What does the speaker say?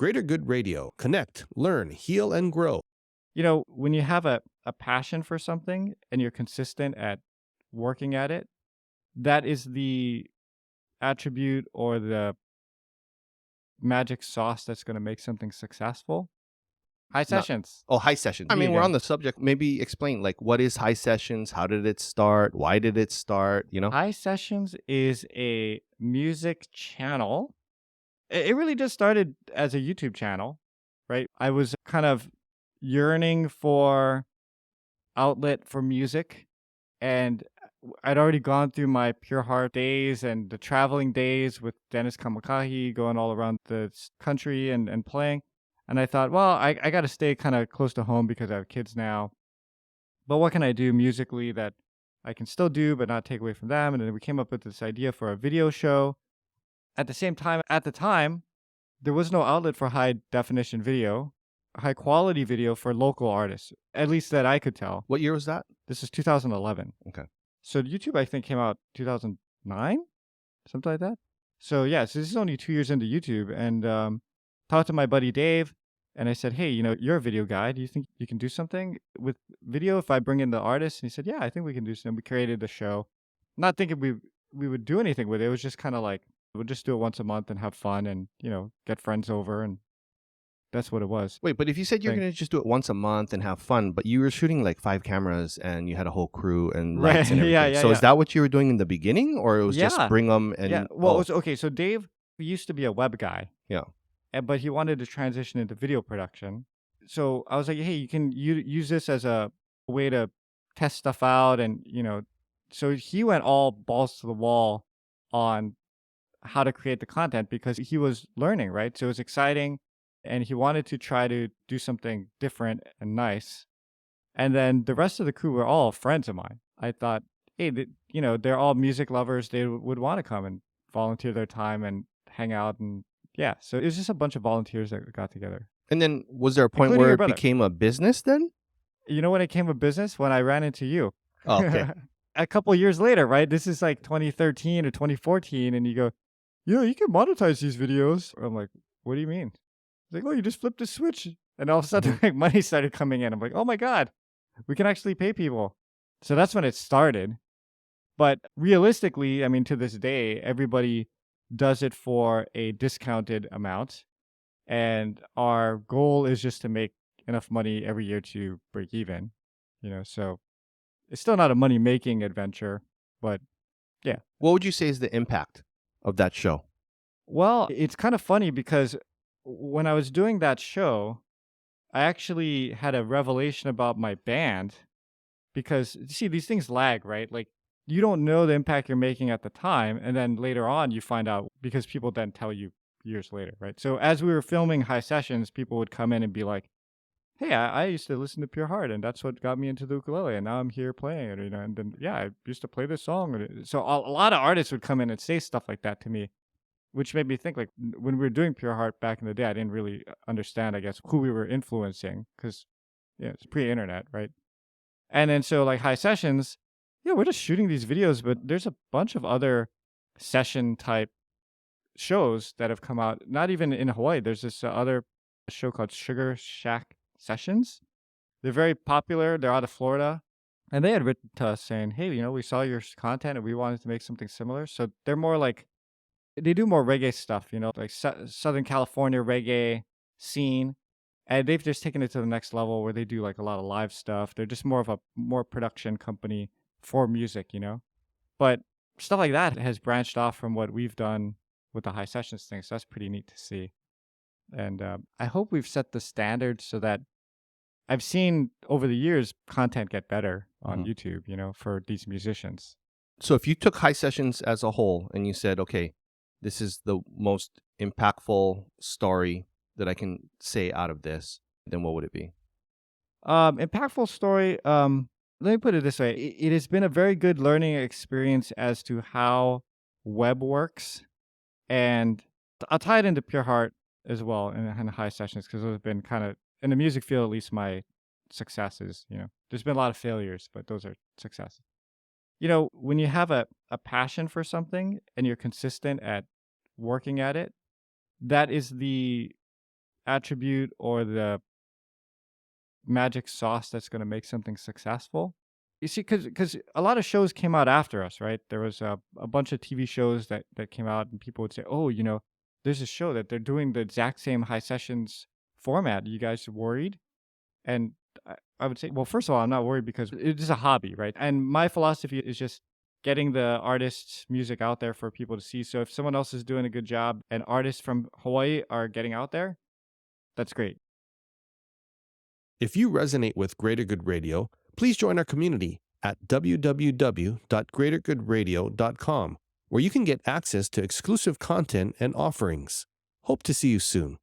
Greater Good Radio. Connect, learn, heal, and grow. When you have a passion for something and you're consistent at working at it, that is the attribute or the magic sauce that's going to make something successful. High Not- sessions. Oh, high sessions. I mean, we're on the subject. Maybe explain, like, what is high sessions? How did it start? Why did it start? High sessions is a music channel. It really just started as a YouTube channel, right? I was kind of yearning for outlet for music, and I'd already gone through my Pure Heart days and the traveling days with Dennis Kamakahi, going all around the country and playing. And I thought, well, I got to stay kind of close to home because I have kids now. But what can I do musically that I can still do but not take away from them? And then we came up with this idea for a video show. At the time, there was no outlet for high definition video, high quality video for local artists, at least that I could tell. What year was that? This is 2011. Okay. So YouTube, I think, came out 2009, something like that. So yeah, so this is only 2 years into YouTube, and talked to my buddy Dave, and I said, hey, you're a video guy. Do you think you can do something with video if I bring in the artists? And he said, yeah, I think we can do something. We created the show. Not thinking we would do anything with it. It was just kind of like, we'll just do it once a month and have fun and, get friends over, and that's what it was. Wait, but if you said you're going to just do it once a month and have fun, but you were shooting like 5 cameras and you had a whole crew and lights and everything. So is that what you were doing in the beginning, or it was just bring them and... Yeah, well, it was, okay, so Dave used to be a web guy. Yeah. But he wanted to transition into video production. So I was like, hey, you can use this as a way to test stuff out. And, so he went all balls to the wall on how to create the content because he was learning, right? So it was exciting. And he wanted to try to do something different and nice. And then the rest of the crew were all friends of mine. I thought, hey, they're all music lovers. They would want to come and volunteer their time and hang out. And yeah, so it was just a bunch of volunteers that got together. And then was there a point where it became a business then? You know when it came a business? When I ran into you. Oh, okay. A couple years later, right? This is like 2013 or 2014. And you go, you can monetize these videos. I'm like, what do you mean? Like, oh, you just flipped a switch. And all of a sudden, like, money started coming in. I'm like, oh my God, we can actually pay people. So that's when it started. But realistically, I mean, to this day, everybody does it for a discounted amount. And our goal is just to make enough money every year to break even, so it's still not a money-making adventure, but yeah. What would you say is the impact of that show? Well, it's kind of funny because when I was doing that show, I actually had a revelation about my band because, you see, these things lag, right? Like, you don't know the impact you're making at the time, and then later on you find out because people then tell you years later, right? So as we were filming High Sessions, people would come in and be like, hey, I used to listen to Pure Heart, and that's what got me into the ukulele, and now I'm here playing it, and then, yeah, I used to play this song. So a lot of artists would come in and say stuff like that to me, which made me think, like, when we were doing Pure Heart back in the day, I didn't really understand, I guess, who we were influencing, because, it's pre-internet, right? And then so, like, High Sessions, we're just shooting these videos, but there's a bunch of other session-type shows that have come out, not even in Hawaii. There's this other show called Sugar Shack Sessions. They're very popular. They're out of Florida. And they had written to us saying, hey, we saw your content and we wanted to make something similar. So they're more like, they do more reggae stuff, like Southern California reggae scene. And they've just taken it to the next level where they do like a lot of live stuff. They're just more of a production company for music, But stuff like that has branched off from what we've done with the High Sessions thing. So that's pretty neat to see. And I hope we've set the standard so that I've seen over the years content get better on YouTube, for these musicians. So if you took High Sessions as a whole and you said, okay, this is the most impactful story that I can say out of this, then what would it be? Impactful story. Let me put it this way. It has been a very good learning experience as to how web works. And I'll tie it into Pure Heart as well and High Sessions, because those have been kind of, in the music field, at least, my successes. There's been a lot of failures, but those are successes. When you have a passion for something and you're consistent at working at it, that is the attribute or the magic sauce that's going to make something successful. You see, because a lot of shows came out after us, right? There was a bunch of TV shows that came out, and people would say, "Oh, there's a show that they're doing the exact same high sessions format. You guys worried?" And I would say, well, first of all, I'm not worried because it is a hobby, right? And my philosophy is just getting the artist's music out there for people to see. So if someone else is doing a good job and artists from Hawaii are getting out there, that's great. If you resonate with Greater Good Radio, please join our community at www.greatergoodradio.com, where you can get access to exclusive content and offerings. Hope to see you soon.